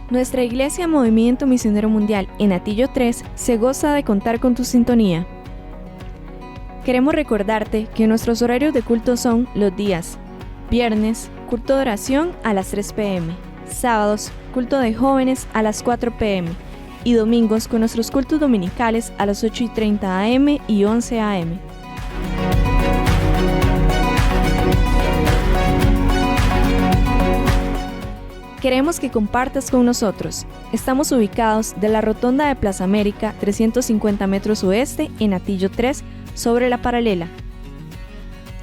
Nuestra Iglesia Movimiento Misionero Mundial en Atillo 3 se goza de contar con tu sintonía. Queremos recordarte que nuestros horarios de culto son los días: viernes, culto de oración a las 3 p.m., sábados, culto de jóvenes a las 4 p.m. y domingos con nuestros cultos dominicales a las 8:30 a.m. y 11 a.m. Queremos que compartas con nosotros. Estamos ubicados de la rotonda de Plaza América, 350 metros oeste, en Atillo 3, sobre la paralela.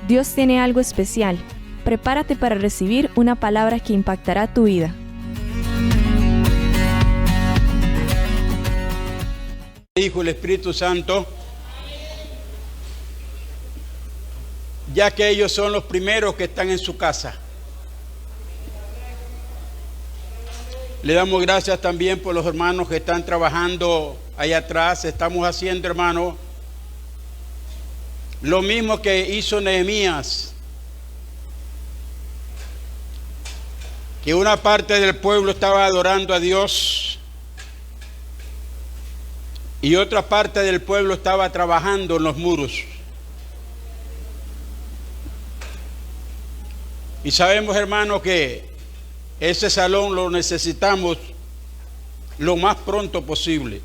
Dios tiene algo especial. Prepárate para recibir una palabra que impactará tu vida. Hijo, el Espíritu Santo, ya que ellos son los primeros que están en su casa. Le damos gracias también por los hermanos que están trabajando allá atrás. Estamos haciendo, hermano, lo mismo que hizo Nehemías, que una parte del pueblo estaba adorando a Dios y otra parte del pueblo estaba trabajando en los muros. Y sabemos, hermano, que ese salón lo necesitamos lo más pronto posible.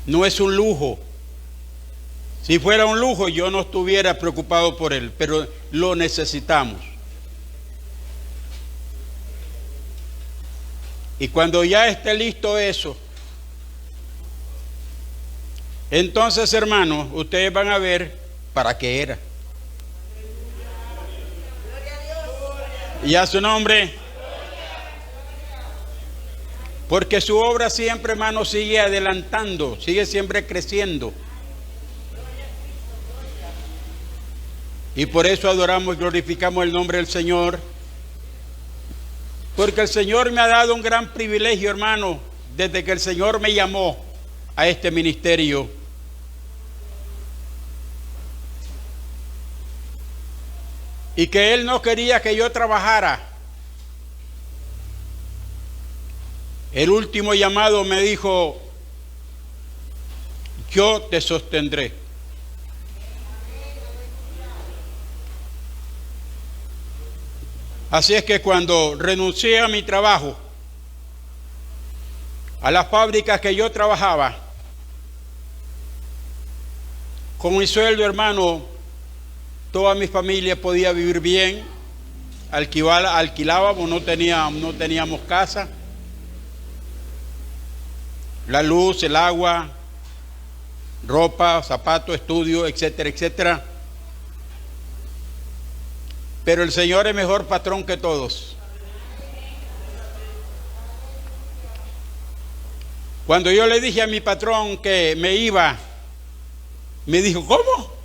No es un lujo. Si fuera un lujo, yo no estuviera preocupado por él, pero lo necesitamos. Y cuando ya esté listo eso, entonces, hermanos, ustedes van a ver para qué era. Y a su nombre. Porque su obra siempre, hermano, sigue adelantando, sigue siempre creciendo. Y por eso adoramos y glorificamos el nombre del Señor. Porque el Señor me ha dado un gran privilegio, hermano, desde que el Señor me llamó a este ministerio. Y que Él no quería que yo trabajara. El último llamado me dijo: yo te sostendré. Así es que cuando renuncié a mi trabajo, a las fábricas que yo trabajaba, con mi sueldo, hermano, toda mi familia podía vivir bien. Alquilábamos, no teníamos casa. La luz, el agua, ropa, zapatos, estudio, etcétera, etcétera. Pero el Señor es mejor patrón que todos. Cuando yo le dije a mi patrón que me iba, me dijo: ¿cómo?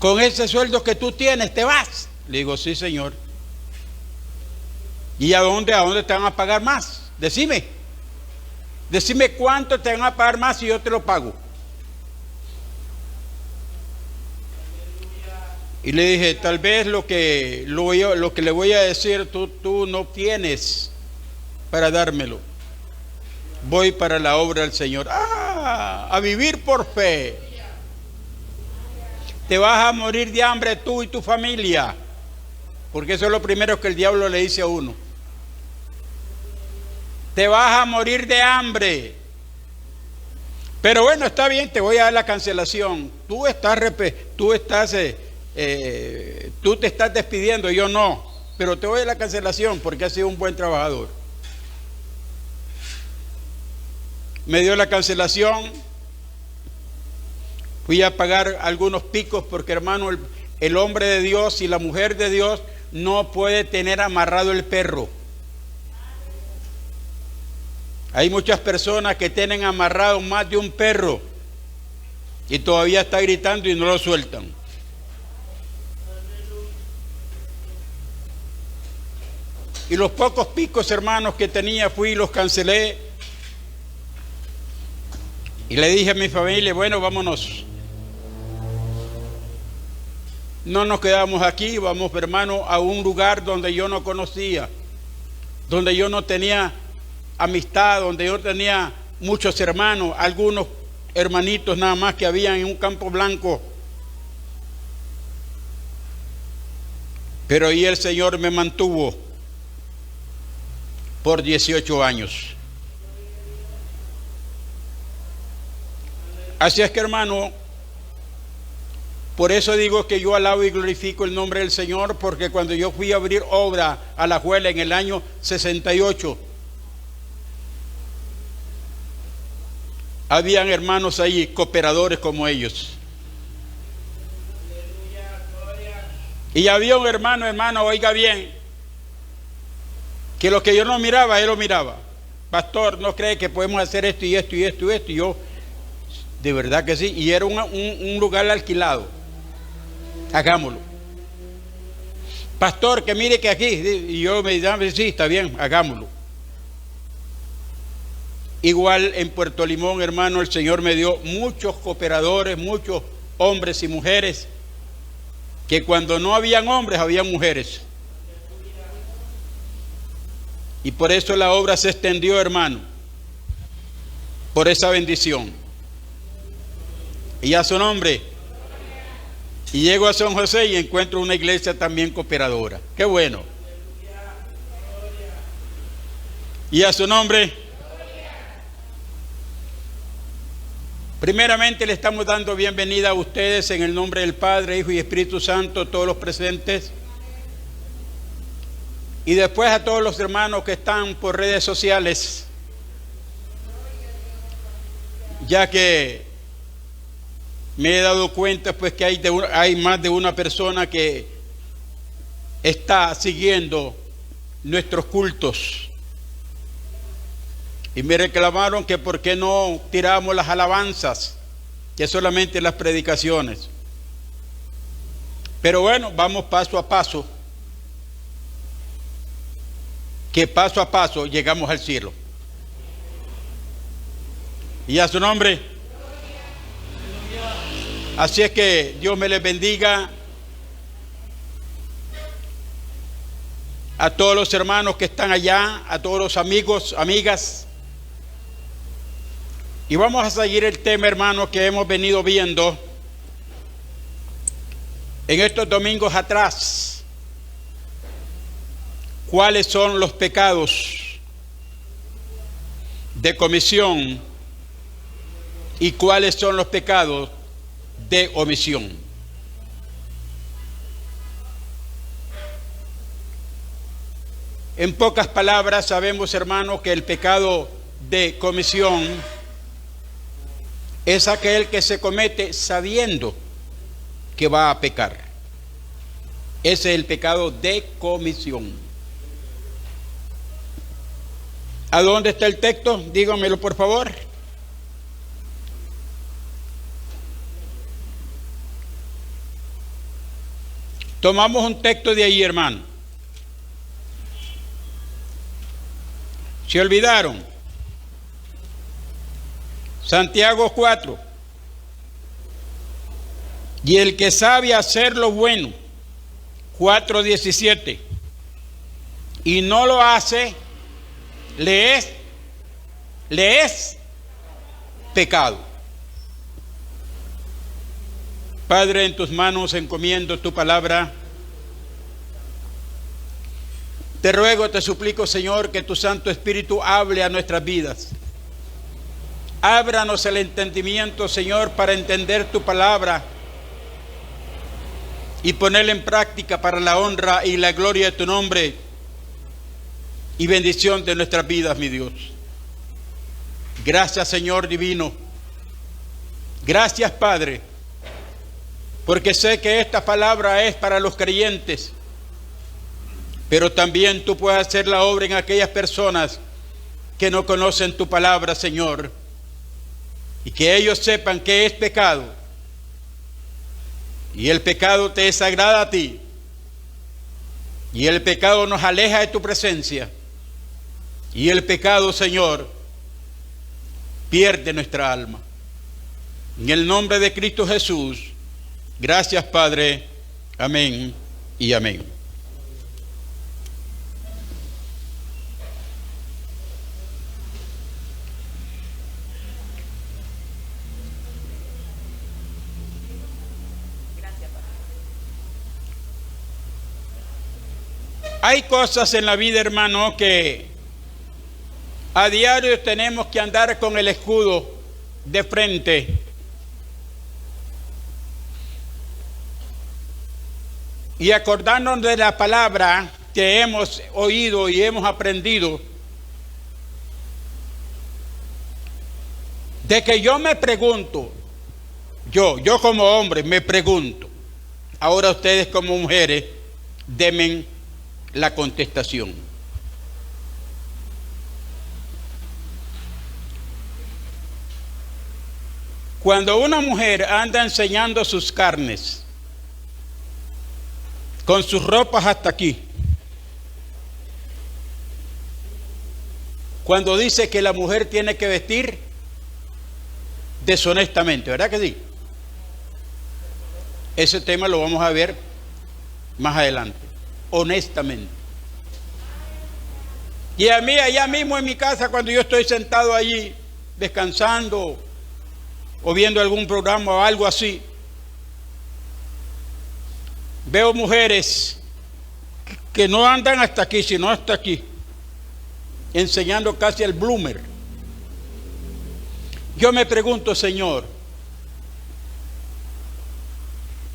¿Con ese sueldo que tú tienes te vas? Le digo: sí, señor. ¿Y a dónde te van a pagar más? Decime cuánto te van a pagar más y yo te lo pago. Y le dije: tal vez lo que le voy a decir tú no tienes para dármelo. Voy para la obra del Señor. A vivir por fe. Te vas a morir de hambre tú y tu familia, porque eso es lo primero que el diablo le dice a uno. Te vas a morir de hambre. Pero bueno, está bien, te voy a dar la cancelación. Tú te estás despidiendo, yo no, pero te voy a dar la cancelación porque has sido un buen trabajador. Me dio la cancelación. Fui a pagar algunos picos porque, hermano, el hombre de Dios y la mujer de Dios no puede tener amarrado el perro. Hay muchas personas que tienen amarrado más de un perro y todavía está gritando y no lo sueltan. Y los pocos picos, hermanos, que tenía, fui y los cancelé. Y le dije a mi familia: bueno, vámonos. no nos quedamos aquí, vamos, hermano, a un lugar donde yo no conocía, donde yo no tenía amistad, donde yo tenía muchos hermanos, algunos hermanitos nada más que habían en un campo blanco. Pero ahí el Señor me mantuvo por 18 años. Así es que, hermano, por eso digo que yo alabo y glorifico el nombre del Señor, porque cuando yo fui a abrir obra a Alajuela en el año 68, habían hermanos ahí, cooperadores como ellos. Y había un hermano, oiga bien, que lo que yo no miraba, él lo miraba. Pastor, ¿no cree que podemos hacer esto y esto y esto y esto? Y yo, de verdad que sí. Y era un lugar alquilado. Hagámoslo. Pastor, que mire que aquí. Y yo me dije, sí, está bien, hagámoslo. Igual en Puerto Limón, hermano, el Señor me dio muchos cooperadores, muchos hombres y mujeres, que cuando no habían hombres, habían mujeres. Y por eso la obra se extendió, hermano, por esa bendición. Y a su nombre. Y llego a San José y encuentro una iglesia también cooperadora. ¡Qué bueno! Y a su nombre. Primeramente le estamos dando bienvenida a ustedes en el nombre del Padre, Hijo y Espíritu Santo, todos los presentes. Y después a todos los hermanos que están por redes sociales, ya que me he dado cuenta pues que hay más de una persona que está siguiendo nuestros cultos. Y me reclamaron que por qué no tiramos las alabanzas, que solamente las predicaciones. Pero bueno, vamos paso a paso, que paso a paso llegamos al cielo. Y a su nombre. Así es que Dios me les bendiga a todos los hermanos que están allá, a todos los amigos, amigas. Y vamos a seguir el tema, hermano, que hemos venido viendo en estos domingos atrás. ¿Cuáles son los pecados de comisión y cuáles son los pecados de omisión? En pocas palabras, sabemos, hermano, que el pecado de comisión es aquel que se comete sabiendo que va a pecar. Ese es el pecado de comisión. ¿A dónde está el texto? Dígamelo, por favor. Tomamos un texto de ahí, hermano. ¿Se olvidaron? Santiago 4. Y el que sabe hacer lo bueno, 4:17, y no lo hace, le es pecado. Padre, en tus manos encomiendo tu palabra. Te ruego, te suplico, Señor, que tu Santo Espíritu hable a nuestras vidas. Ábranos el entendimiento, Señor, para entender tu palabra y ponerla en práctica para la honra y la gloria de tu nombre y bendición de nuestras vidas, mi Dios. Gracias, Señor divino. Gracias, Padre, porque sé que esta palabra es para los creyentes, pero también tú puedes hacer la obra en aquellas personas que no conocen tu palabra, Señor, y que ellos sepan que es pecado, y el pecado te desagrada a ti, y el pecado nos aleja de tu presencia, y el pecado, Señor, pierde nuestra alma. En el nombre de Cristo Jesús, gracias, Padre, Amén y amén. Hay cosas en la vida, hermano, que a diario tenemos que andar con el escudo de frente. Y acordarnos de la palabra que hemos oído y hemos aprendido. De que yo me pregunto, yo como hombre me pregunto, ahora ustedes como mujeres, denme la contestación. Cuando una mujer anda enseñando sus carnes, con sus ropas hasta aquí, cuando dice que la mujer tiene que vestir deshonestamente, ¿verdad que sí? Ese tema lo vamos a ver más adelante. Honestamente. Y a mí, allá mismo en mi casa, cuando yo estoy sentado allí descansando o viendo algún programa o algo así, veo mujeres que no andan hasta aquí, sino hasta aquí, enseñando casi el bloomer. Yo me pregunto, Señor,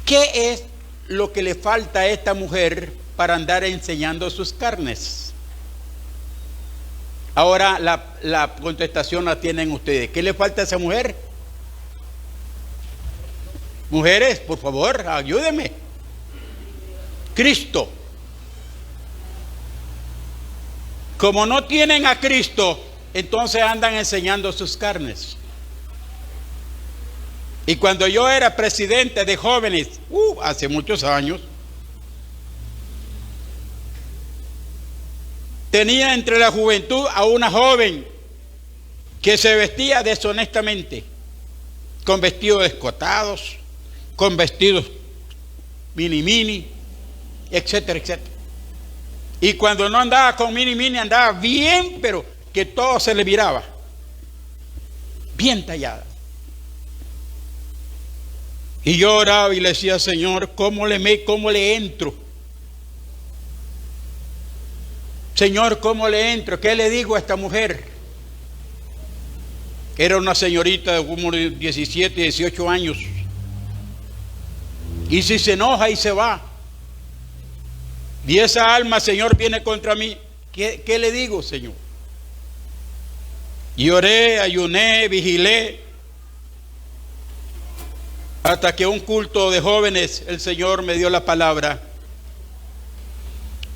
¿qué es lo que le falta a esta mujer para andar enseñando sus carnes? Ahora la contestación la tienen ustedes. ¿Qué le falta a esa mujer? Mujeres, por favor, ayúdenme. Cristo. Como no tienen a Cristo, entonces andan enseñando sus carnes. Y cuando yo era presidente de jóvenes, hace muchos años, tenía entre la juventud a una joven que se vestía deshonestamente, con vestidos escotados, con vestidos mini, etcétera, etcétera. Y cuando no andaba con mini, andaba bien, pero que todo se le miraba, bien tallada. Y yo oraba y le decía, Señor, ¿cómo le entro? Señor, ¿cómo le entro? ¿Qué le digo a esta mujer? Era una señorita de como 17, 18 años. Y si se enoja y se va, y esa alma, Señor, viene contra mí, ¿qué le digo, Señor? Y oré, ayuné, vigilé, hasta que un culto de jóvenes, el Señor me dio la palabra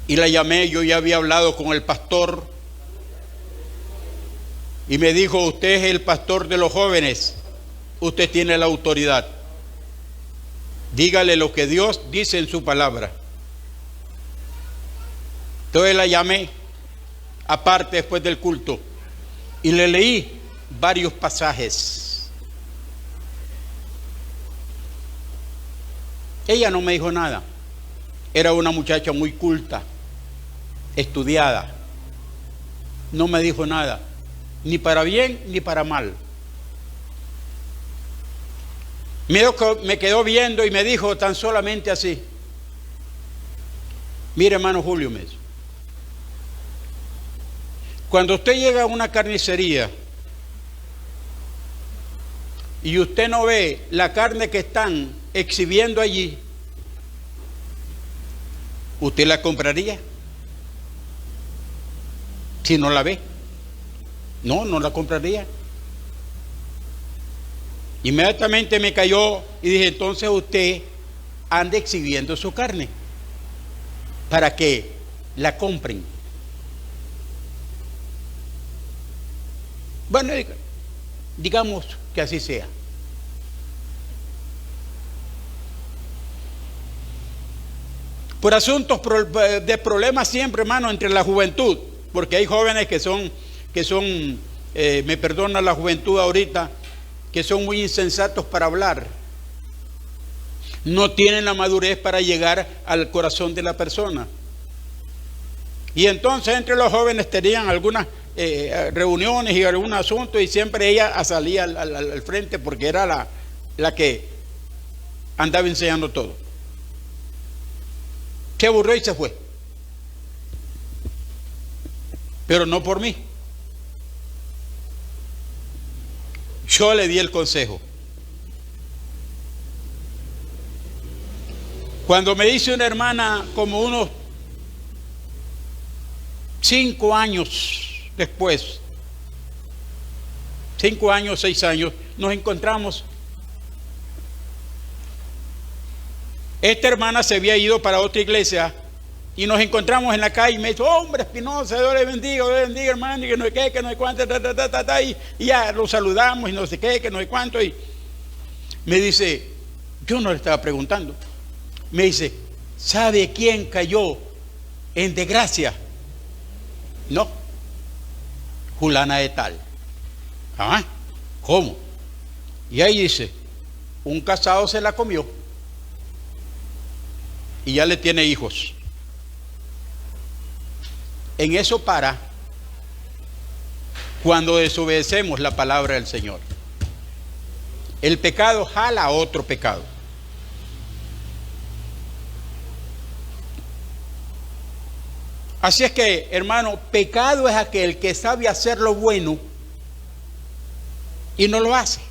y la llamé. Yo ya había hablado con el pastor y me dijo, usted es el pastor de los jóvenes, usted tiene la autoridad, dígale lo que Dios dice en su palabra. Entonces la llamé aparte después del culto y le leí varios pasajes. Ella no me dijo nada. Era una muchacha muy culta, estudiada. No me dijo nada, ni para bien ni para mal. Me quedó viendo y me dijo tan solamente así: mire, hermano Julio, me dijo, cuando usted llega a una carnicería y usted no ve la carne que están exhibiendo allí, ¿usted la compraría? Si no la ve. No la compraría. Inmediatamente me cayó y dije, entonces usted anda exhibiendo su carne para que la compren. Bueno, digamos que así sea. Por asuntos de problemas siempre, hermano, entre la juventud, porque hay jóvenes que son, me perdona la juventud ahorita, que son muy insensatos para hablar. No tienen la madurez para llegar al corazón de la persona. Y entonces entre los jóvenes tenían algunas reuniones y algún asunto, y siempre ella salía al frente porque era la que andaba enseñando todo. Se aburrió y se fue. Pero no por mí. Yo le di el consejo. Cuando me dice una hermana, como unos 5 años después, 5 años, 6 años, nos encontramos. Esta hermana se había ido para otra iglesia y nos encontramos en la calle y me dijo: hombre Espinosa, Dios le bendiga, hermano, y que no sé qué, que no sé cuánto, y ya lo saludamos y no sé qué, que no sé cuánto. Y me dice, yo no le estaba preguntando, me dice: ¿sabe quién cayó en desgracia? No, fulana de tal. ¿Ah? ¿Cómo? Y ahí dice: un casado se la comió y ya le tiene hijos. En eso para cuando desobedecemos la palabra del Señor. El pecado jala a otro pecado. Así es que, hermano, pecado es aquel que sabe hacer lo bueno y no lo hace.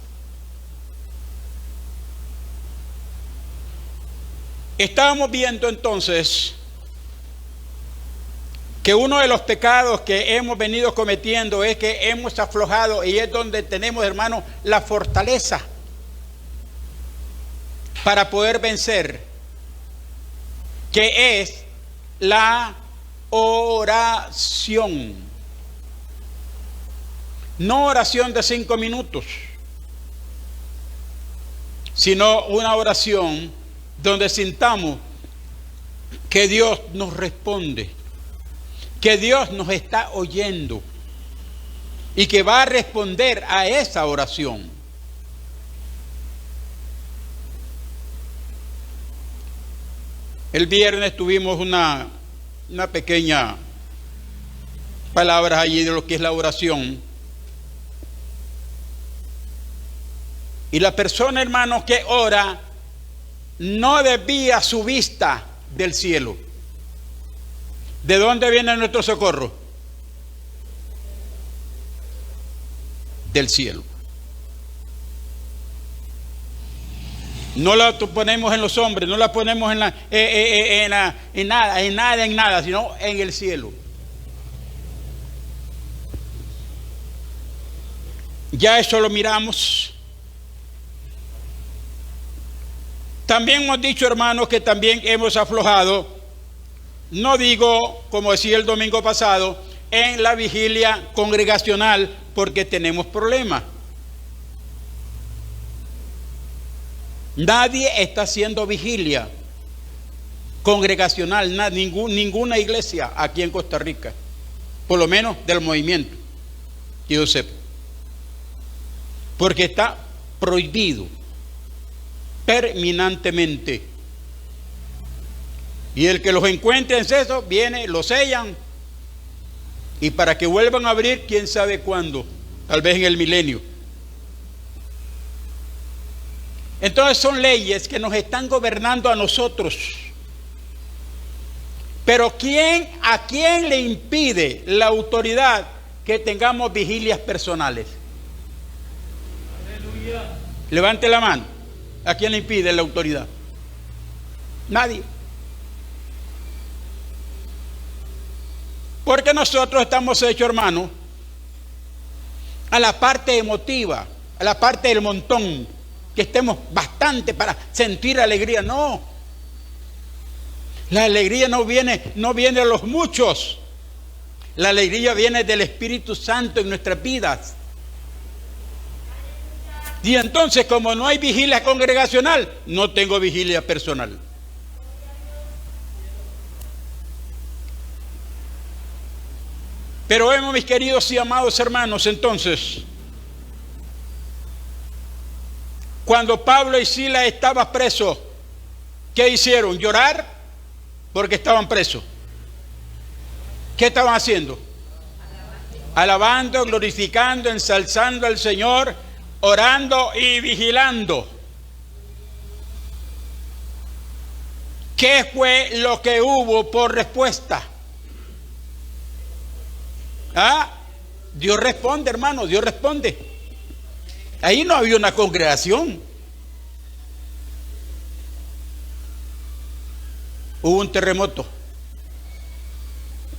Estábamos viendo entonces que uno de los pecados que hemos venido cometiendo es que hemos aflojado, y es donde tenemos, hermano, la fortaleza para poder vencer, que es la oración. No oración de 5 minutos, sino una oración donde sintamos que Dios nos responde, que Dios nos está oyendo y que va a responder a esa oración. El viernes tuvimos una pequeña palabra allí de lo que es la oración. Y la persona, hermanos, que ora no desvía su vista del cielo. ¿De dónde viene nuestro socorro? Del cielo. No la ponemos en los hombres, no la ponemos en nada, sino en el cielo. Ya eso lo miramos. También hemos dicho, hermanos, que también hemos aflojado. No digo, como decía el domingo pasado, en la vigilia congregacional, porque tenemos problemas. Nadie está haciendo vigilia congregacional, ninguna iglesia aquí en Costa Rica, por lo menos del movimiento, que yo sepa, porque está prohibido terminantemente. Y el que los encuentre en eso, viene, los sellan, y para que vuelvan a abrir, quién sabe cuándo, tal vez en el milenio. Entonces son leyes que nos están gobernando a nosotros. Pero ¿a quién le impide la autoridad que tengamos vigilias personales? Aleluya. Levante la mano. ¿A quién le impide la autoridad? Nadie. Porque nosotros estamos hechos, hermano, a la parte emotiva, a la parte del montón, que estemos bastante para sentir alegría. No, la alegría no viene de los muchos. La alegría viene del Espíritu Santo en nuestras vidas. Y entonces, como no hay vigilia congregacional, no tengo vigilia personal. Pero vemos, mis queridos y amados hermanos, entonces, cuando Pablo y Silas estaban presos, ¿Qué hicieron? Llorar porque estaban presos. ¿Qué estaban haciendo? Alabando, glorificando, ensalzando al Señor, orando y vigilando. ¿Qué fue lo que hubo por respuesta? ¿Ah? Dios responde, hermano, Dios responde. Ahí no había una congregación. Hubo un terremoto.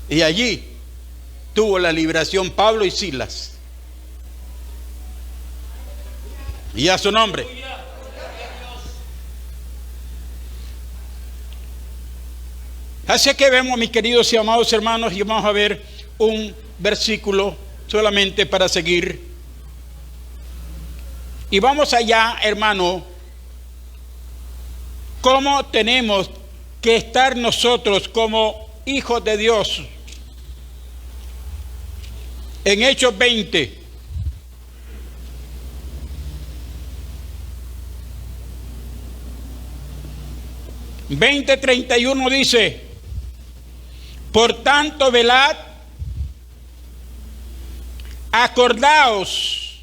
Y allí tuvo la liberación Pablo y Silas. Y a su nombre. Así que vemos, mis queridos y amados hermanos, y vamos a ver un versículo solamente para seguir. Y vamos allá, hermano, cómo tenemos que estar nosotros como hijos de Dios. En Hechos 20. Veinte 31 dice: por tanto, velad, acordaos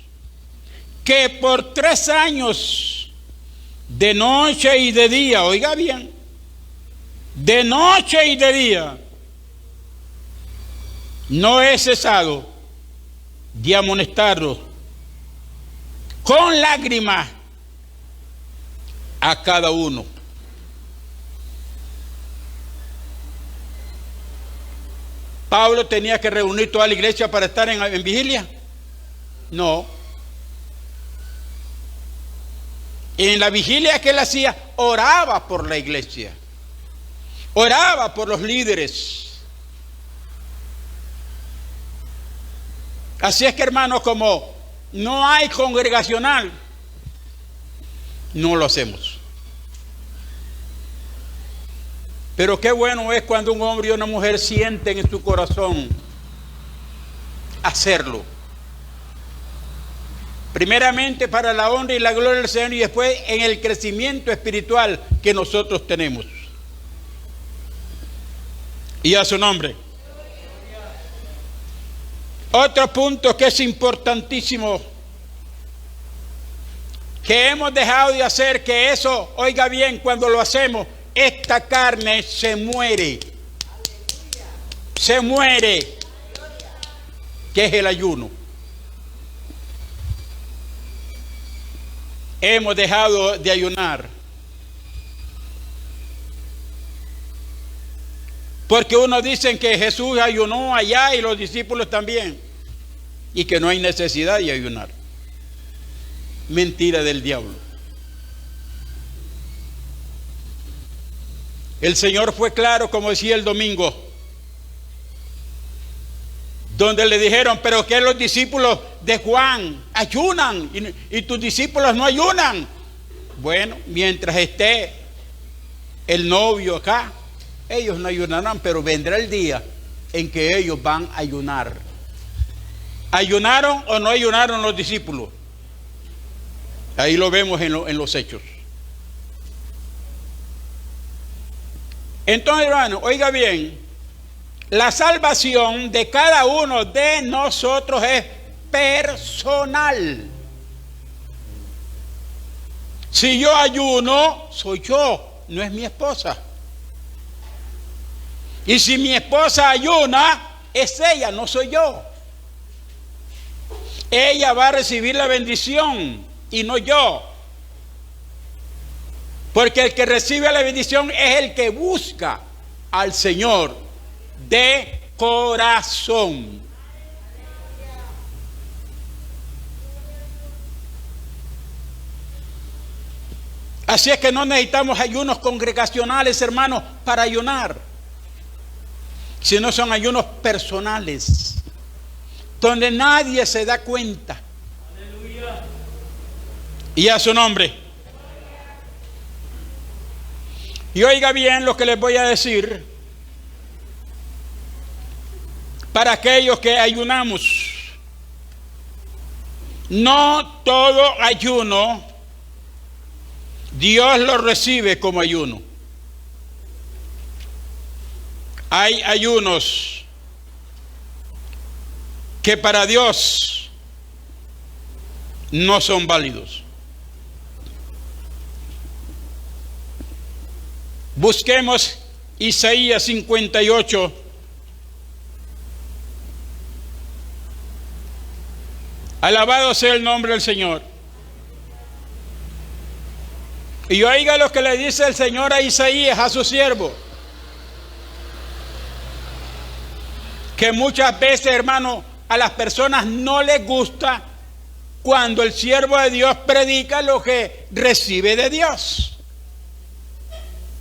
que por 3 años, de noche y de día, oiga bien, de noche y de día, no he cesado de amonestarlos con lágrimas a cada uno. ¿Pablo tenía que reunir toda la iglesia para estar en vigilia? No. En la vigilia que él hacía, oraba por la iglesia, oraba por los líderes. Así es que, hermanos, como no hay congregacional, no lo hacemos. Pero qué bueno es cuando un hombre y una mujer sienten en su corazón hacerlo. Primeramente para la honra y la gloria del Señor, y después en el crecimiento espiritual que nosotros tenemos. Y a su nombre. Otro punto que es importantísimo, que hemos dejado de hacer, que eso, oiga bien, cuando lo hacemos, esta carne se muere. Se muere. Que es el ayuno. Hemos dejado de ayunar. Porque unos dicen que Jesús ayunó allá y los discípulos también, y que no hay necesidad de ayunar. Mentira del diablo. El Señor fue claro, como decía el domingo, donde le dijeron: pero que los discípulos de Juan ayunan y tus discípulos no ayunan. Bueno, mientras esté el novio acá, ellos no ayunarán, pero vendrá el día en que ellos van a ayunar. ¿Ayunaron o no ayunaron los discípulos? Ahí lo vemos en los hechos. Entonces, hermano, oiga bien, la salvación de cada uno de nosotros es personal. Si yo ayuno, soy yo, no es mi esposa. Y si mi esposa ayuna, es ella, no soy yo. Ella va a recibir la bendición y no yo. Porque el que recibe la bendición es el que busca al Señor de corazón. Así es que no necesitamos ayunos congregacionales, hermanos, para ayunar, sino son ayunos personales, donde nadie se da cuenta. Aleluya. Y a su nombre. Y oiga bien lo que les voy a decir. Para aquellos que ayunamos, no todo ayuno Dios lo recibe como ayuno. Hay ayunos que para Dios no son válidos. Busquemos Isaías 58. Alabado sea el nombre del Señor. Y oiga lo que le dice el Señor a Isaías, a su siervo. Que muchas veces, hermano, a las personas no les gusta cuando el siervo de Dios predica lo que recibe de Dios.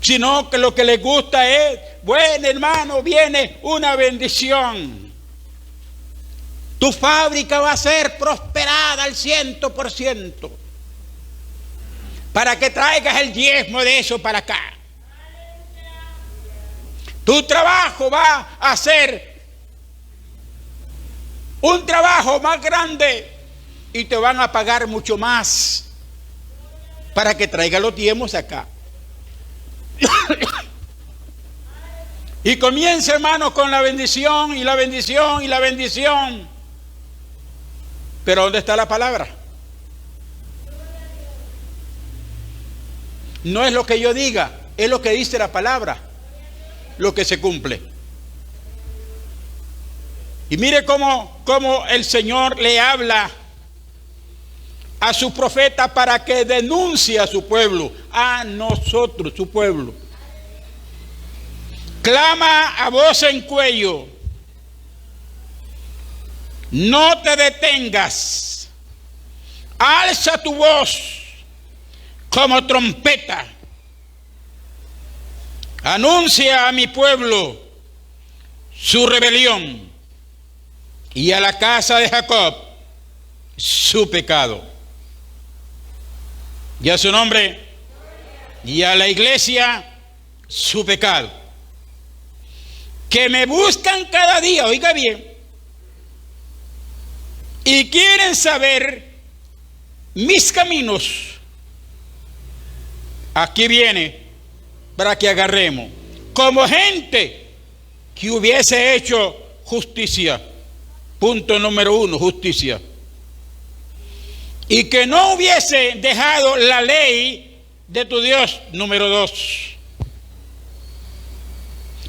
Sino que lo que les gusta es, bueno, hermano, viene una bendición. Tu fábrica va a ser prosperada al 100%. Para que traigas el diezmo de eso para acá. Tu trabajo va a ser un trabajo más grande y te van a pagar mucho más para que traigas los diezmos acá. Y comienza, hermano, con la bendición y la bendición y la bendición. Pero ¿dónde está la palabra? No es lo que yo diga, es lo que dice la palabra, lo que se cumple. Y mire cómo el Señor le habla a su profeta para que denuncie a su pueblo, a nosotros, su pueblo. Clama a voz en cuello, no te detengas, alza tu voz como trompeta, anuncia a mi pueblo su rebelión y a la casa de Jacob su pecado. Y a su nombre y a la iglesia su pecado. Que me buscan cada día, oiga bien, y quieren saber mis caminos. Aquí viene para que agarremos como gente que hubiese hecho justicia. Punto número 1, justicia. Y que no hubiese dejado la ley de tu Dios. Número 2.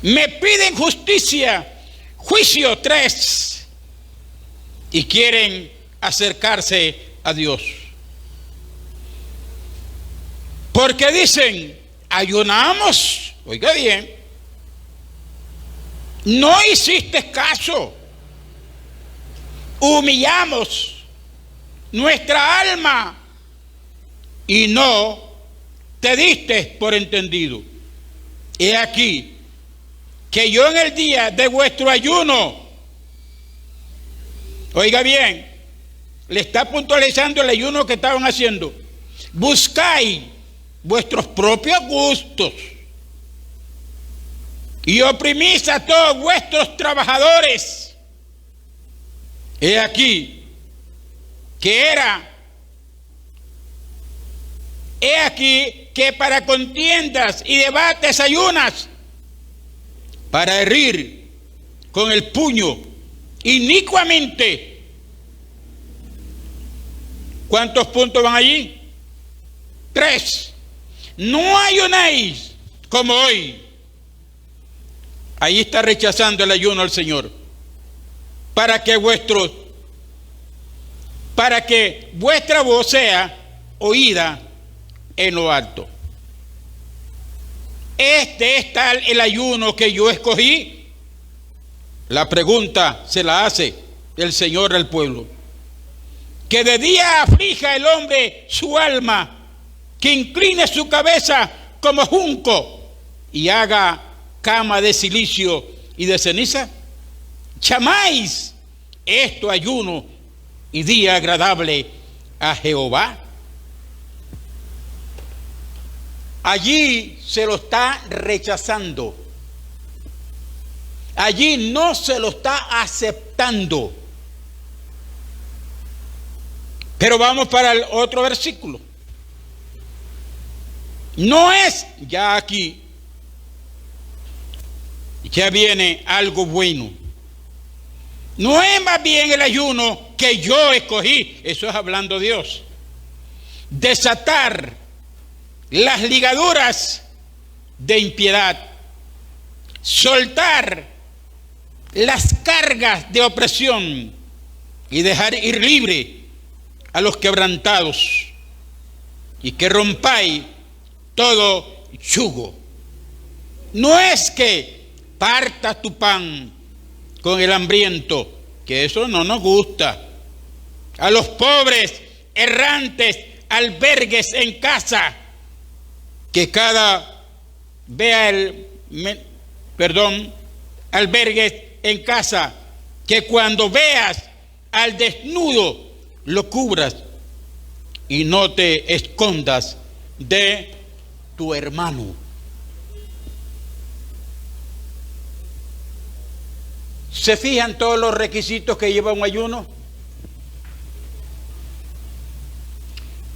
Me piden justicia. Juicio 3. Y quieren acercarse a Dios. Porque dicen, ayunamos, oiga bien, no hiciste caso, humillamos nuestra alma y no te diste por entendido. He aquí que yo en el día de vuestro ayuno, oiga bien, le está puntualizando el ayuno que estaban haciendo, buscáis vuestros propios gustos y oprimís a todos vuestros trabajadores. He aquí que para contiendas y debates ayunas, para herir con el puño inicuamente. ¿Cuántos puntos van allí? 3. No ayunéis como hoy. Ahí está rechazando el ayuno al Señor. Para que vuestra voz sea oída en lo alto. Este es tal el ayuno que yo escogí. La pregunta se la hace el Señor al pueblo. Que de día aflija el hombre su alma, que incline su cabeza como junco y haga cama de silicio y de ceniza. ¿Llamáis esto ayuno y día agradable a Jehová? Allí se lo está rechazando. Allí no se lo está aceptando. Pero vamos para el otro versículo. No es ya aquí. ya viene algo bueno. No es más bien el ayuno que yo escogí, eso es hablando Dios. Desatar las ligaduras de impiedad, soltar las cargas de opresión y dejar ir libre a los quebrantados, y que rompáis todo yugo. No es que partas tu pan con el hambriento, que eso no nos gusta. A los pobres errantes albergues en casa, que cada albergues en casa, que cuando veas al desnudo lo cubras y no te escondas de tu hermano. ¿Se fijan todos los requisitos que lleva un ayuno?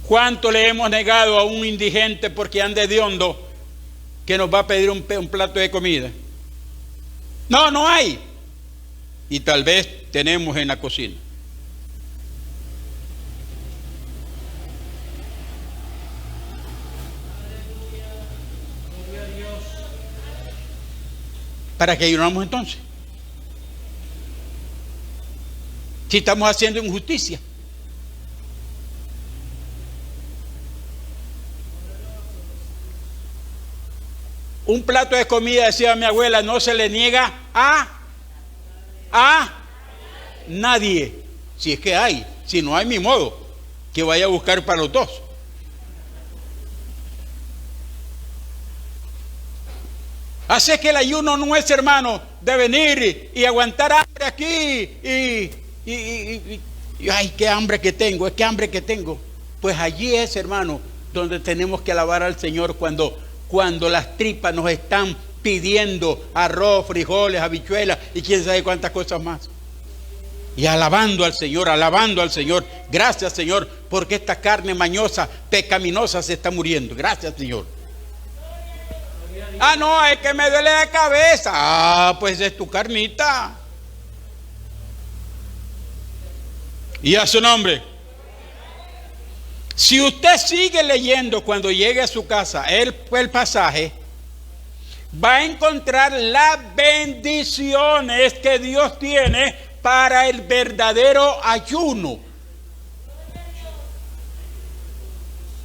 ¿Cuánto le hemos negado a un indigente porque ande hediondo que nos va a pedir un plato de comida? No, no hay. Y tal vez tenemos en la cocina. ¿Para qué ayunamos entonces? Si estamos haciendo injusticia. Un plato de comida, decía mi abuela, no se le niega a nadie. Si es que hay, si no hay, mi modo, que vaya a buscar para los dos. Así que el ayuno no es, hermano, de venir y aguantar hambre aquí y ay, qué hambre que tengo, qué hambre que tengo. Pues allí es, hermano, donde tenemos que alabar al Señor cuando las tripas nos están pidiendo arroz, frijoles, habichuelas y quién sabe cuántas cosas más. Y alabando al Señor, gracias Señor, porque esta carne mañosa, pecaminosa se está muriendo. Gracias Señor. Ah, no, es que me duele la cabeza. Ah, pues es tu carnita. Y a su nombre. Si usted sigue leyendo cuando llegue a su casa el pasaje, va a encontrar las bendiciones que Dios tiene para el verdadero ayuno.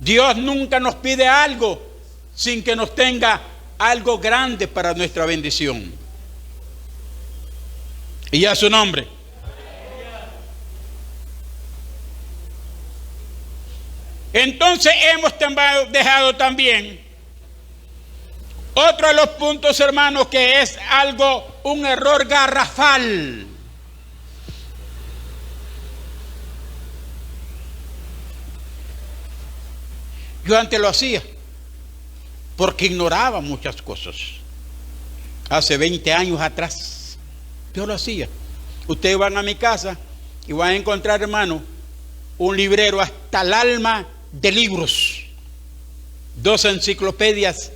Dios nunca nos pide algo sin que nos tenga algo grande para nuestra bendición. Y a su nombre. Entonces hemos dejado también otro de los puntos, hermanos, que es un error garrafal. Yo antes lo hacía porque ignoraba muchas cosas. Hace 20 años atrás yo lo hacía. Ustedes van a mi casa y van a encontrar, hermano, un librero hasta el alma de libros, 2 enciclopedias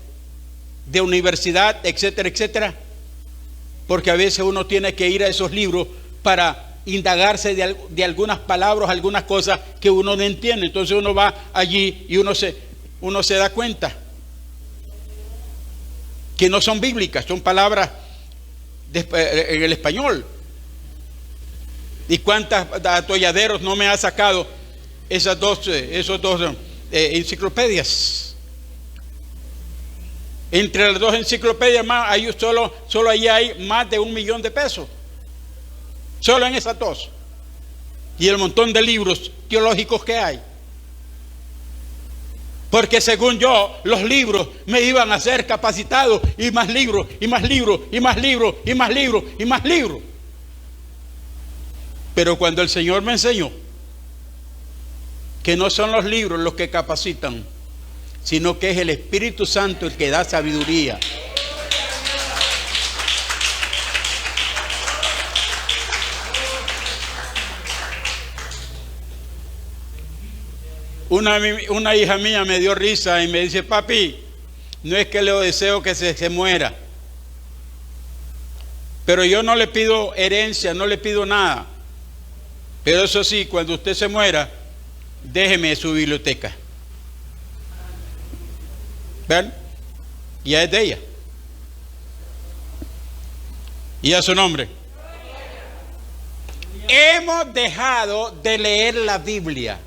de universidad, etcétera, etcétera, porque a veces uno tiene que ir a esos libros para indagarse de algunas palabras, algunas cosas que uno no entiende. Entonces uno va allí y uno se da cuenta que no son bíblicas, son palabras en el español. ¿Y cuántos atolladeros no me ha sacado esos dos enciclopedias? Entre las 2 enciclopedias más, solo ahí hay más de 1 millón de pesos. Solo en esas 2. Y el montón de libros teológicos que hay. Porque según yo, los libros me iban a hacer capacitado, y más libros, y más libros, y más libros, y más libros, y más libros. Pero cuando el Señor me enseñó que no son los libros los que capacitan, sino que es el Espíritu Santo el que da sabiduría. Una hija mía me dio risa y me dice: papi, no es que le deseo que se muera, Pero yo no le pido herencia, no le pido nada. Pero eso sí, cuando usted se muera, déjeme su biblioteca. ¿Ven? Ya es de ella. Y a su nombre. Hemos dejado de leer la Biblia.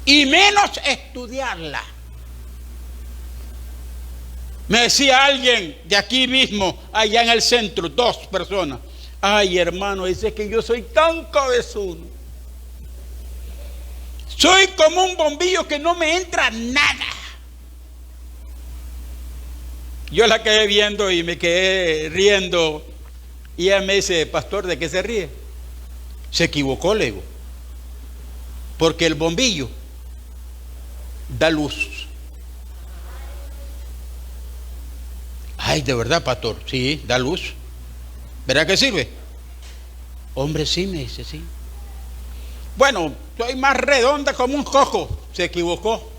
Y menos estudiarla. Me decía alguien de aquí mismo, allá en el centro, 2 personas. Ay, hermano, dice que yo soy tan cabezudo. Soy como un bombillo que no me entra nada. Yo la quedé viendo y me quedé riendo. Y ella me dice, pastor, ¿de qué se ríe? Se equivocó, le digo. Porque el bombillo da luz. Ay, ¿de verdad, pastor? Sí, da luz. ¿Verdad que sirve? Hombre, sí, me dice, sí. Bueno, soy más redonda como un coco. Se equivocó.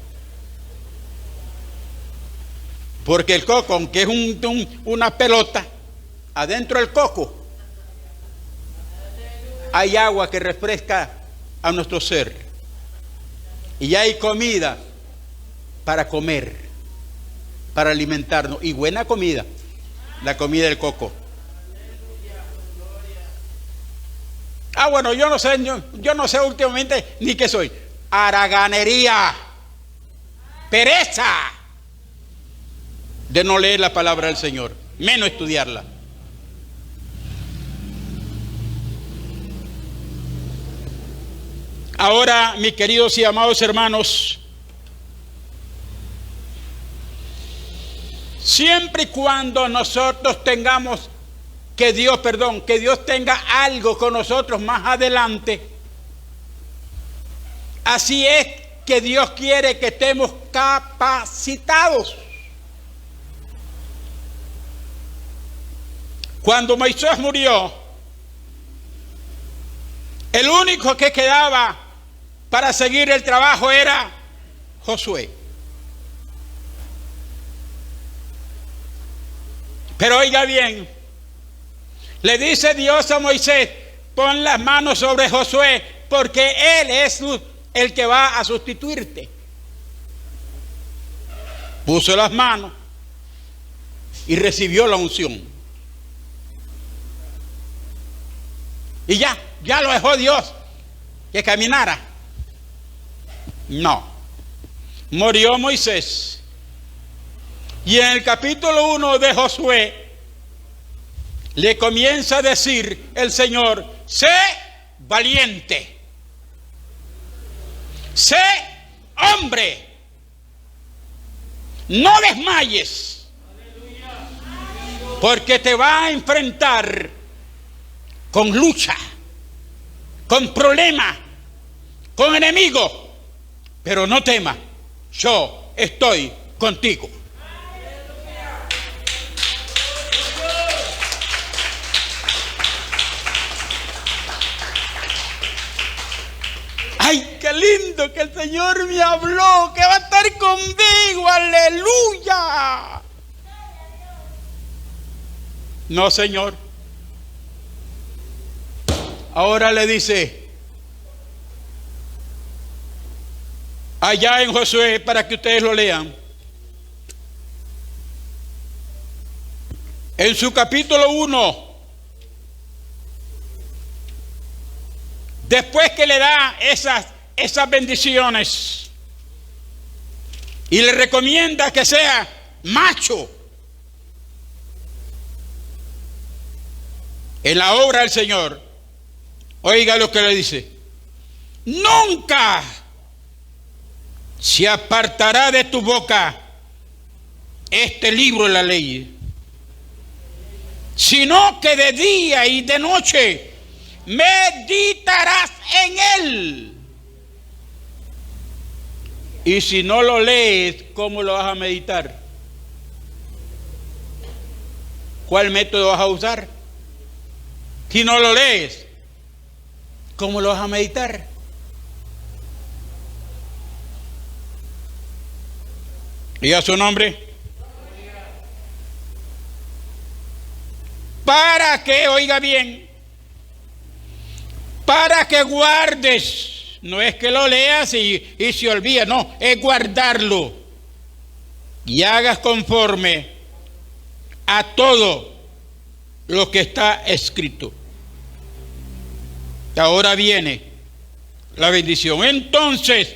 Porque el coco, aunque es una pelota, adentro del coco hay agua que refresca a nuestro ser. Y hay comida para comer, para alimentarnos. Y buena comida, la comida del coco. Ah, bueno, yo no sé últimamente ni qué soy. Haraganería, pereza de no leer la palabra del Señor, menos estudiarla. Ahora, mis queridos y amados hermanos, siempre y cuando nosotros tengamos que Dios tenga algo con nosotros más adelante, así es que Dios quiere que estemos capacitados. Cuando Moisés murió, el único que quedaba para seguir el trabajo era Josué. Pero oiga bien, le dice Dios a Moisés, pon las manos sobre Josué, porque él es el que va a sustituirte. Puso las manos y recibió la unción. Y ya lo dejó Dios que caminara. No. Murió Moisés. Y en el capítulo 1 de Josué le comienza a decir el Señor, sé valiente, sé hombre, no desmayes, porque te va a enfrentar con lucha, con problemas, con enemigos, pero no temas, yo estoy contigo. Ay, qué lindo que el Señor me habló, que va a estar conmigo, aleluya. No, Señor. Ahora le dice, allá en Josué, para que ustedes lo lean, en su capítulo 1, después que le da esas bendiciones y le recomienda que sea macho en la obra del Señor, oiga lo que le dice: nunca se apartará de tu boca este libro de la ley, sino que de día y de noche meditarás en él. Y si no lo lees, ¿cómo lo vas a meditar? ¿Cuál método vas a usar? Si no lo lees, ¿cómo lo vas a meditar? Y a su nombre. para que, oiga bien, para que guardes. No es que lo leas y se olvida, no, es guardarlo. Y hagas conforme a todo lo que está escrito. Ahora viene la bendición. Entonces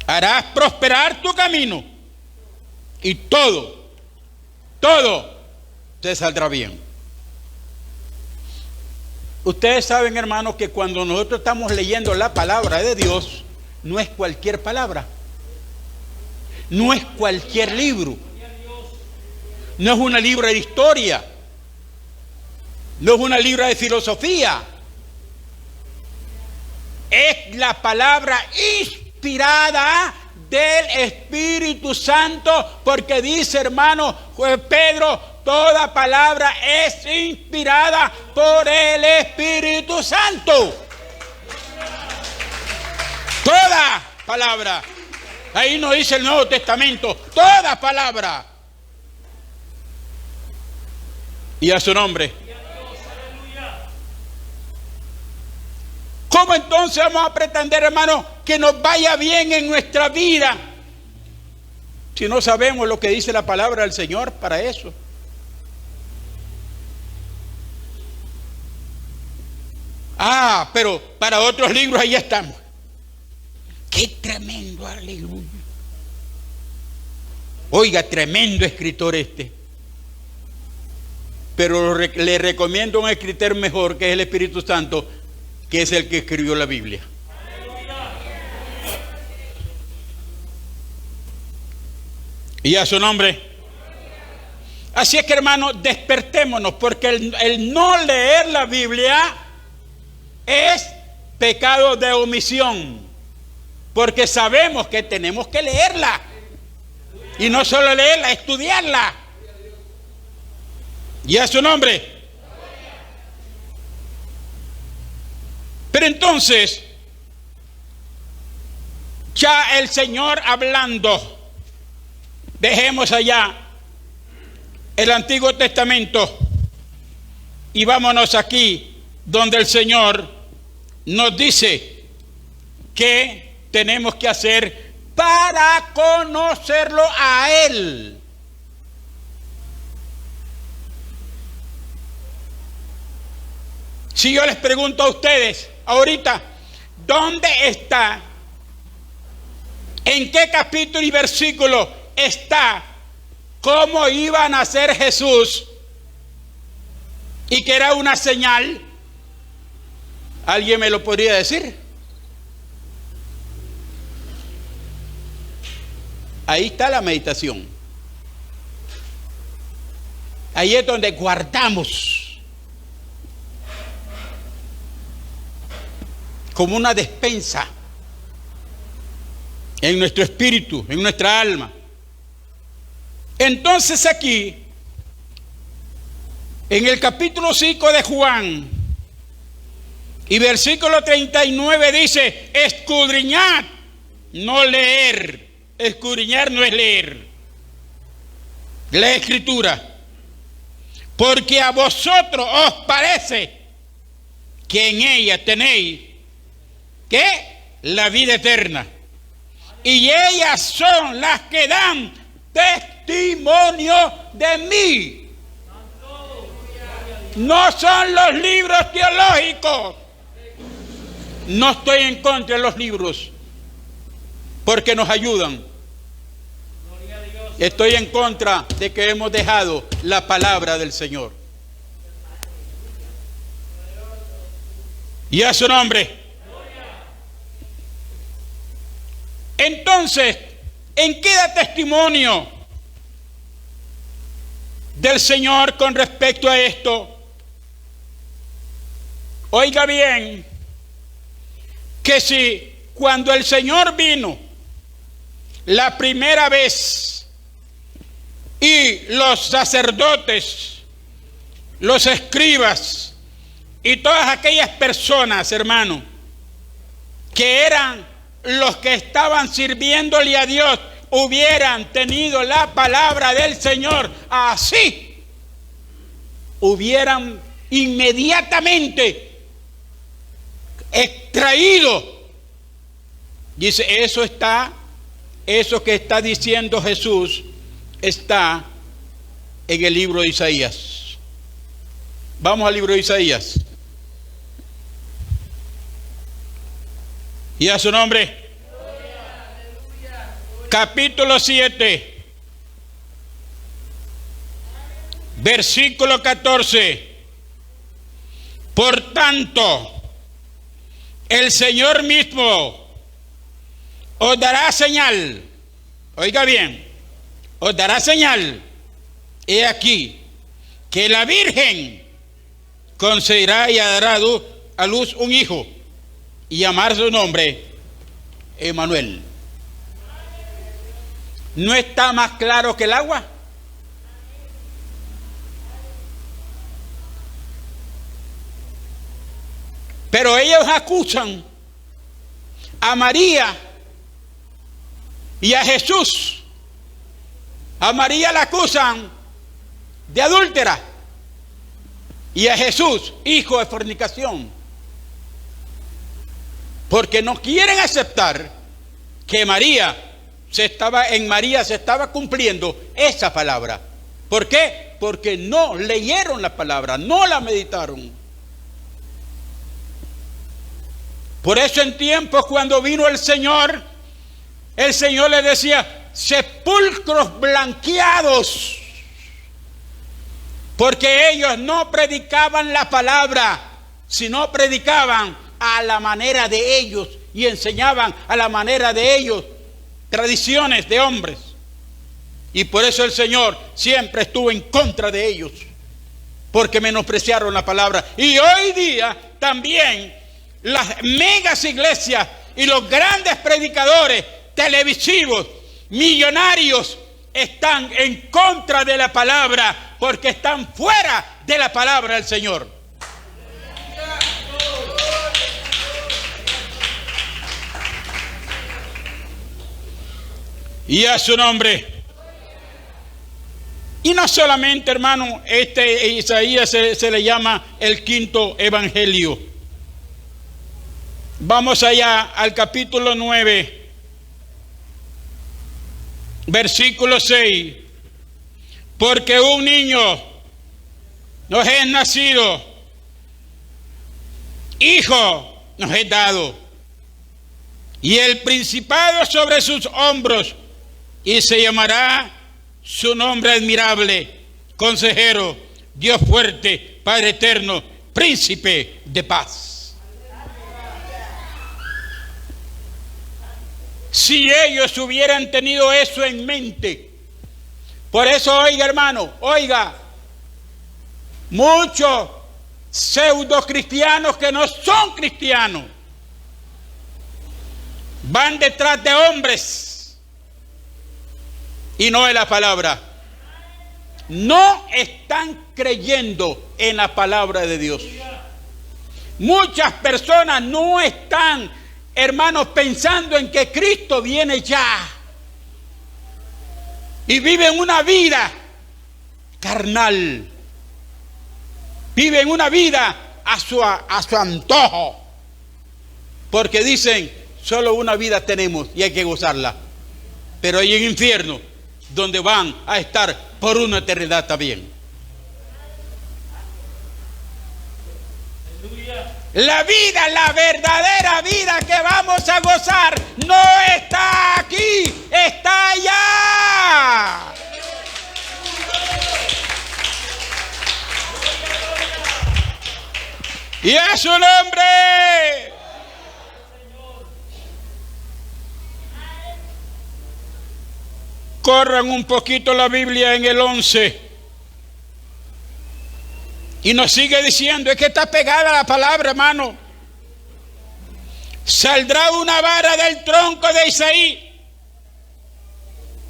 harás prosperar tu camino y todo te saldrá bien. Ustedes saben, hermanos, que cuando nosotros estamos leyendo la palabra de Dios, no es cualquier palabra, no es cualquier libro, no es una libra de historia, no es una libra de filosofía, es la palabra inspirada del Espíritu Santo, porque dice, hermano Pedro, toda palabra es inspirada por el Espíritu Santo. Toda palabra. Ahí nos dice el Nuevo Testamento, toda palabra. Y a su nombre. ¿Cómo entonces vamos a pretender, hermano, que nos vaya bien en nuestra vida si no sabemos lo que dice la palabra del Señor para eso? Pero para otros libros ahí estamos. ¡Qué tremendo, aleluya! Oiga, tremendo escritor este. Pero le recomiendo un escritor mejor, que es el Espíritu Santo, que es el que escribió la Biblia. Y a su nombre. Así es que, hermanos, despertémonos, porque el no leer la Biblia es pecado de omisión, porque sabemos que tenemos que leerla, y no solo leerla, estudiarla. Y a su nombre. Pero entonces, ya el Señor hablando, dejemos allá el Antiguo Testamento y vámonos aquí donde el Señor nos dice qué tenemos que hacer para conocerlo a Él. Si yo les pregunto a ustedes ahorita, ¿dónde está? ¿En qué capítulo y versículo está cómo iba a nacer Jesús y que era una señal? ¿Alguien me lo podría decir? Ahí está la meditación. Ahí es donde guardamos como una despensa en nuestro espíritu, en nuestra alma. Entonces aquí, en el capítulo 5 de Juan y versículo 39 dice, escudriñad, no leer. Escudriñar no es leer la Escritura, porque a vosotros os parece que en ella tenéis ¿qué? La vida eterna, y ellas son las que dan testimonio de mí. No son los libros teológicos. No estoy en contra de los libros, porque nos ayudan. Estoy en contra de que hemos dejado la palabra del Señor. Y a su nombre. Entonces, ¿en qué da testimonio del Señor con respecto a esto? Oiga bien, que si cuando el Señor vino la primera vez y los sacerdotes, los escribas y todas aquellas personas, hermano, que eran los que estaban sirviéndole a Dios, hubieran tenido la palabra del Señor así, hubieran inmediatamente extraído. Dice, eso que está diciendo Jesús está en el libro de Isaías. Vamos al libro de Isaías. Y a su nombre. Capítulo 7, versículo 14. Por tanto, el Señor mismo os dará señal. Oiga bien, os dará señal. He aquí que la Virgen concebirá y dará a luz un hijo, y llamará su nombre Emmanuel. ¿No está más claro que el agua? Pero ellos acusan a María y a Jesús. A María la acusan de adúltera y a Jesús, hijo de fornicación, porque no quieren aceptar que en María se estaba cumpliendo esa palabra. ¿Por qué? Porque no leyeron la palabra, no la meditaron. Por eso en tiempos cuando vino el Señor le decía, sepulcros blanqueados, porque ellos no predicaban la palabra, sino predicaban a la manera de ellos y enseñaban a la manera de ellos tradiciones de hombres. Y por eso el Señor siempre estuvo en contra de ellos, porque menospreciaron la palabra. Y hoy día también las megas iglesias y los grandes predicadores televisivos, millonarios, están en contra de la palabra, porque están fuera de la palabra del Señor. Y a su nombre. Y no solamente, hermano, Isaías se le llama el quinto evangelio. Vamos allá al capítulo 9, versículo 6. Porque un niño nos es nacido, hijo nos es dado, y el principado sobre sus hombros, y se llamará su nombre admirable, consejero, Dios fuerte, Padre eterno, príncipe de paz. Si ellos hubieran tenido eso en mente, por eso, oiga, hermano, oiga, muchos pseudo cristianos que no son cristianos van detrás de hombres y no en la palabra. No están creyendo en la palabra de Dios. Muchas personas no están, hermanos, pensando en que Cristo viene ya, y viven una vida carnal, viven una vida a su antojo, porque dicen, solo una vida tenemos y hay que gozarla. Pero hay un infierno donde van a estar por una eternidad también. La vida, la verdadera vida que vamos a gozar no está aquí, está allá. Y a su nombre. Corran un poquito la Biblia en el 11. Y nos sigue diciendo, es que está pegada la palabra, hermano. Saldrá una vara del tronco de Isaí,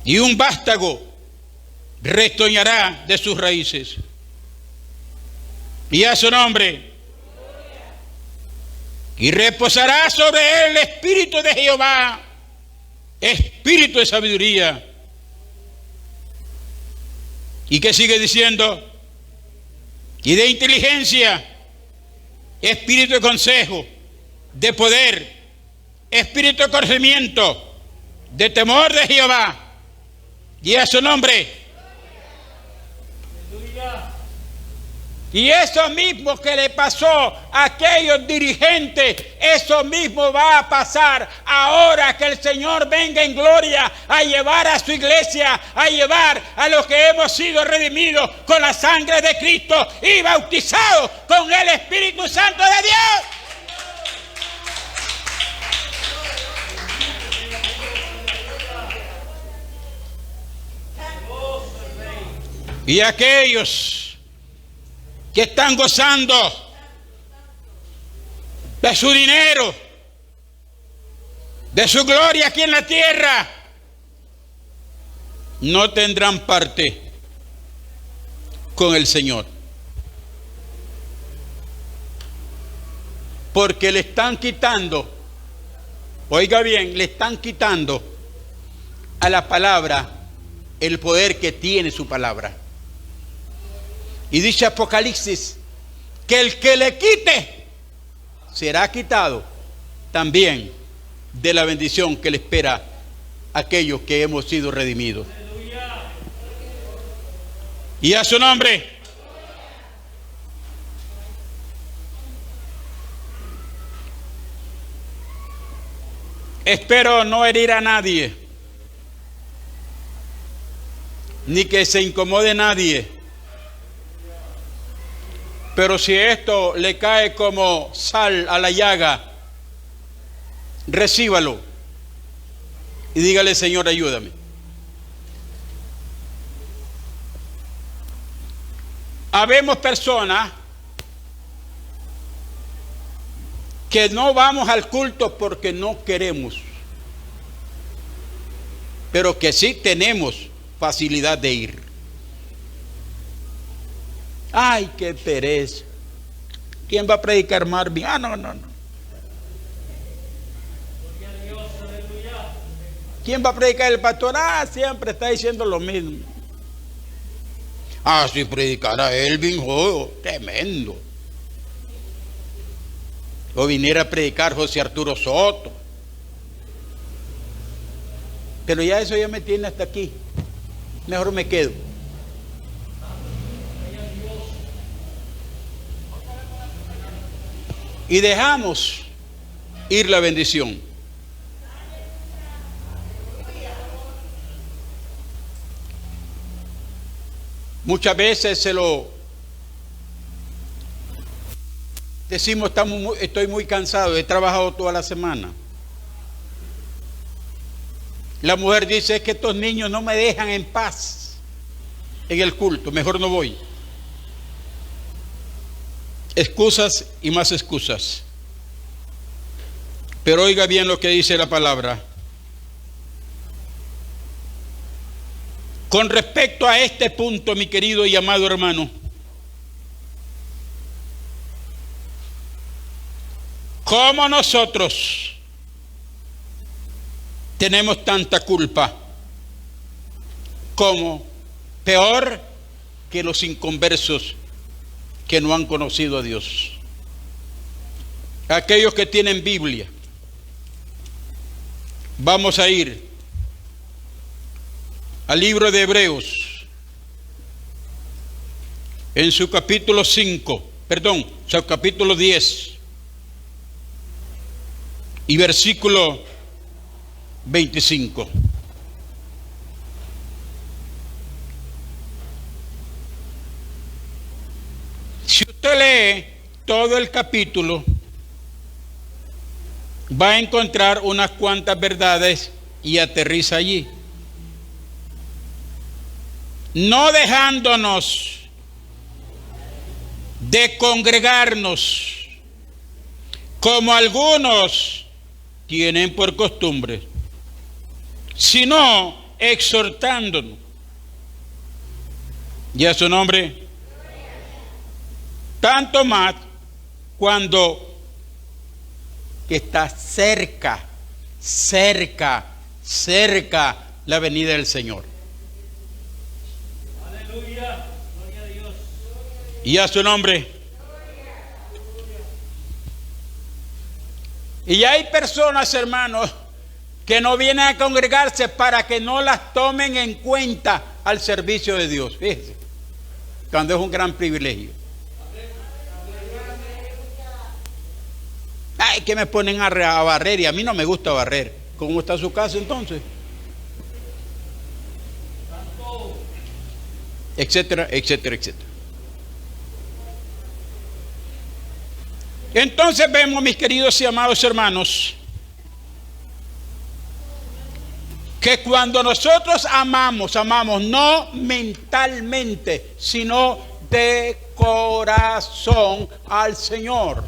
y un vástago retoñará de sus raíces. Y a su nombre. Y reposará sobre él el espíritu de Jehová, espíritu de sabiduría. ¿Y qué sigue diciendo? y de inteligencia, espíritu de consejo, de poder, espíritu de conocimiento, de temor de Jehová, y a su nombre. Y eso mismo que le pasó a aquellos dirigentes, eso mismo va a pasar ahora que el Señor venga en gloria a llevar a su iglesia, a llevar a los que hemos sido redimidos con la sangre de Cristo y bautizados con el Espíritu Santo de Dios. Y aquellos que están gozando de su dinero, de su gloria aquí en la tierra, no tendrán parte con el Señor. Porque le están quitando, oiga bien, le están quitando a la palabra el poder que tiene su palabra. Y dice Apocalipsis que el que le quite será quitado también de la bendición que le espera a aquellos que hemos sido redimidos. Y a su nombre. Espero no herir a nadie, ni que se incomode nadie. Pero si esto le cae como sal a la llaga, recíbalo y dígale: Señor, ayúdame. Habemos personas que no vamos al culto porque no queremos, pero que sí tenemos facilidad de ir. Ay, qué pereza. ¿Quién va a predicar Marvin? No. ¿Quién va a predicar el pastor? Siempre está diciendo lo mismo. Si predicara Elvin, tremendo. O viniera a predicar José Arturo Soto. Pero ya eso ya me tiene hasta aquí. Mejor me quedo. Y dejamos ir la bendición. Muchas veces se lo decimos: estoy muy cansado, he trabajado toda la semana. La mujer dice: es que estos niños no me dejan en paz en el culto, mejor no voy. Excusas y más excusas. Pero oiga bien lo que dice la palabra. Con respecto a este punto, mi querido y amado hermano, ¿cómo nosotros tenemos tanta culpa? Como peor que los inconversos que no han conocido a Dios. Aquellos que tienen Biblia, vamos a ir al libro de Hebreos, en su capítulo 10 y versículo 25. Si usted lee todo el capítulo, va a encontrar unas cuantas verdades y aterriza allí. No dejándonos de congregarnos, como algunos tienen por costumbre, sino exhortándonos. Y a su nombre, tanto más cuando que está cerca la venida del Señor. Aleluya, gloria a Dios. Y a su nombre. Y hay personas, hermanos, que no vienen a congregarse para que no las tomen en cuenta al servicio de Dios. Fíjense, cuando es un gran privilegio. Ay, que me ponen a barrer y a mí no me gusta barrer. ¿Cómo está su casa entonces? Etcétera, etcétera, etcétera. Entonces vemos, mis queridos y amados hermanos, que cuando nosotros amamos no mentalmente, sino de corazón al Señor.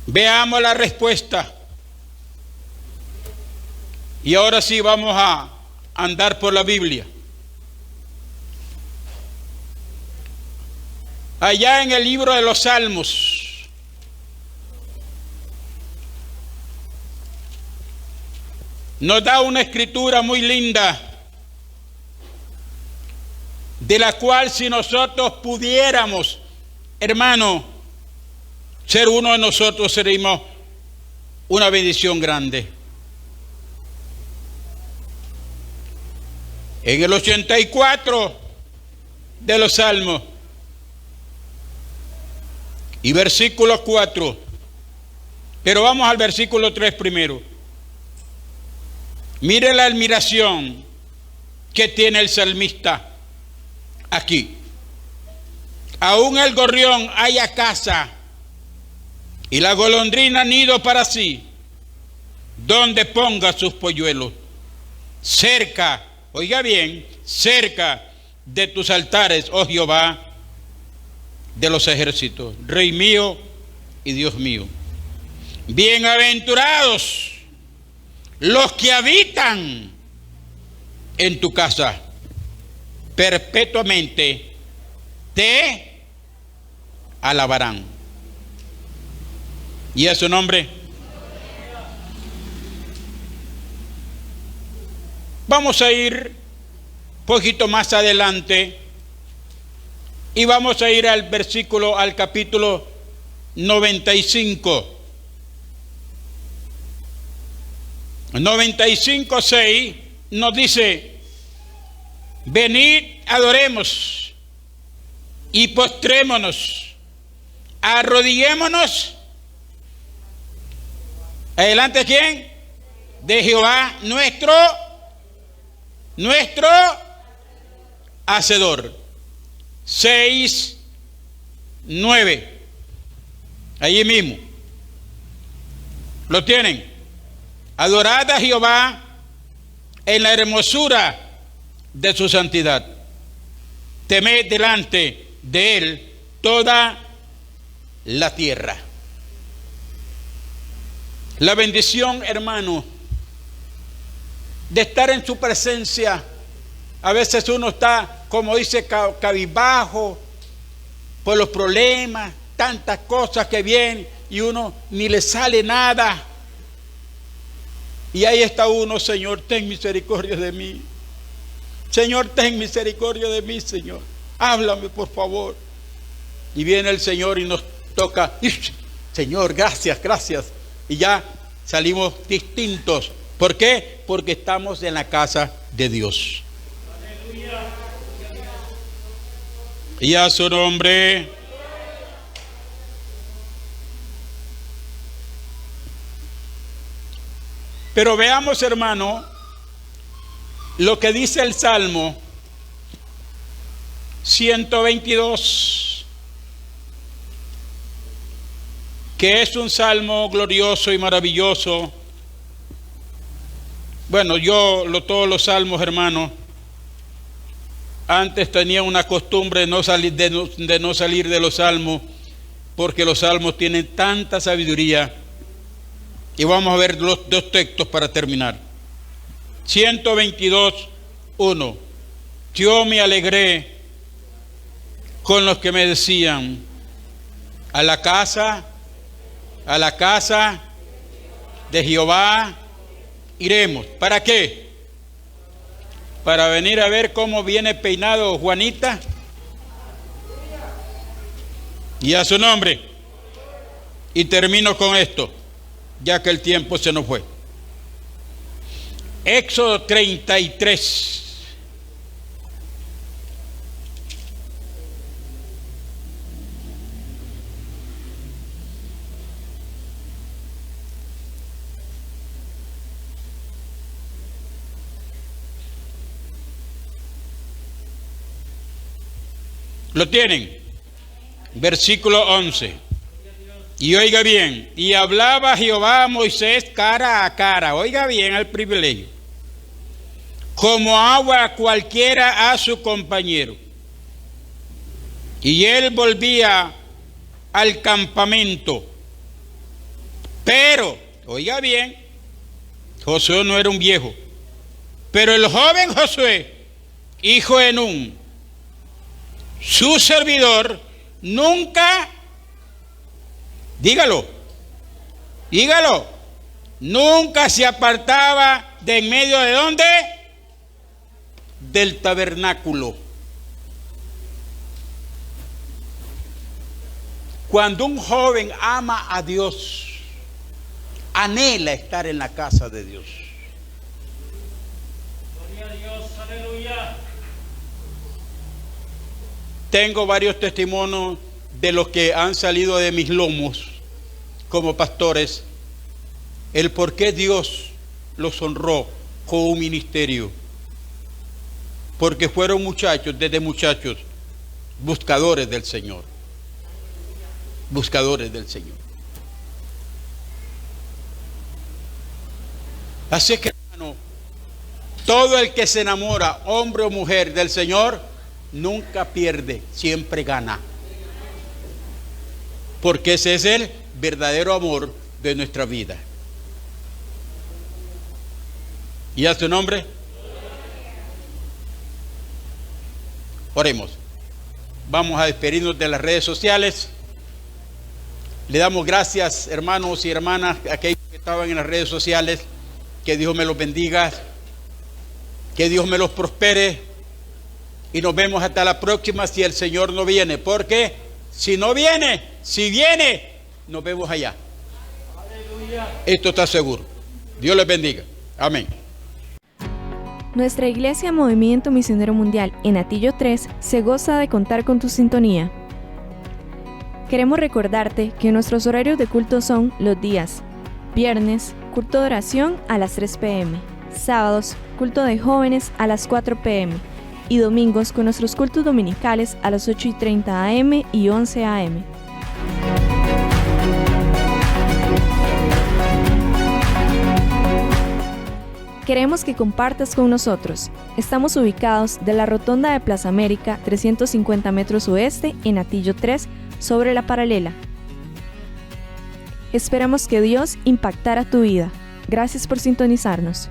Veamos la respuesta. Y ahora sí vamos a andar por la Biblia. Allá en el libro de los Salmos, nos da una escritura muy linda, de la cual si nosotros pudiéramos, hermano, ser uno de nosotros, seríamos una bendición grande. En el 84 de los Salmos y versículo 4, pero vamos al versículo 3 primero. Mire la admiración que tiene el salmista aquí. Aún el gorrión halla casa y la golondrina nido para sí, donde ponga sus polluelos. Cerca, oiga bien, cerca de tus altares, oh Jehová de los ejércitos, Rey mío y Dios mío. Bienaventurados los que habitan en tu casa, perpetuamente te alabarán. ¿Y a su nombre? Vamos a ir un poquito más adelante y vamos a ir al capítulo 95. 95:6 nos dice: venid, adoremos y postrémonos, arrodillémonos. Adelante, ¿quién? De Jehová, nuestro hacedor. 6:9. Allí mismo. ¿Lo tienen? Adorad a Jehová en la hermosura de su santidad. Temed delante de él toda la tierra. La bendición, hermano, de estar en su presencia. A veces uno está, como dice, cabizbajo por los problemas, tantas cosas que vienen y uno ni le sale nada. Y ahí está uno: Señor, ten misericordia de mí. Señor, ten misericordia de mí, Señor. Háblame, por favor. Y viene el Señor y nos toca. Señor, gracias, gracias. Y ya salimos distintos. ¿Por qué? Porque estamos en la casa de Dios. Aleluya. Y a su nombre. Pero veamos, hermano, lo que dice el Salmo 122, que es un salmo glorioso y maravilloso. Bueno, todos los salmos, hermano, antes tenía una costumbre de no salir de los salmos, porque los salmos tienen tanta sabiduría. Y vamos a ver los dos textos para terminar. 122:1. Yo me alegré con los que me decían: a la casa de Jehová iremos. ¿Para qué? para venir a ver cómo viene peinado Juanita. Y a su nombre. Y termino con esto, ya que el tiempo se nos fue. Éxodo 33. ¿Lo tienen? Versículo 11. Y oiga bien, y hablaba Jehová a Moisés cara a cara, oiga bien el privilegio, como agua cualquiera a su compañero. Y él volvía al campamento. Pero, oiga bien, Josué no era un viejo, pero el joven Josué, hijo de Nun, su servidor, nunca, dígalo, nunca se apartaba de en medio de ¿dónde? Del tabernáculo. Cuando un joven ama a Dios, anhela estar en la casa de Dios. Gloria a Dios, aleluya. Tengo varios testimonios de los que han salido de mis lomos como pastores, el por qué Dios los honró con un ministerio. Porque fueron muchachos, desde muchachos, buscadores del Señor. Buscadores del Señor. Así que, hermano, todo el que se enamora, hombre o mujer, del Señor, nunca pierde, siempre gana. Porque ese es el verdadero amor de nuestra vida. ¿Y a su nombre? Oremos. Vamos a despedirnos de las redes sociales. Le damos gracias, hermanos y hermanas, a aquellos que estaban en las redes sociales. Que Dios me los bendiga. Que Dios me los prospere. Y nos vemos hasta la próxima si el Señor no viene. Porque si no viene, si viene, nos vemos allá. Aleluya. Esto está seguro. Dios les bendiga. Amén. Nuestra Iglesia Movimiento Misionero Mundial en Atillo 3 se goza de contar con tu sintonía. Queremos recordarte que nuestros horarios de culto son los días: viernes, culto de oración a las 3 p.m., sábados, culto de jóvenes a las 4 p.m., y domingos con nuestros cultos dominicales a las 8:30 a.m. y 11 a.m. Queremos que compartas con nosotros. Estamos ubicados de la rotonda de Plaza América, 350 metros oeste, en Atillo 3, sobre la paralela. Esperamos que Dios impactara tu vida. Gracias por sintonizarnos.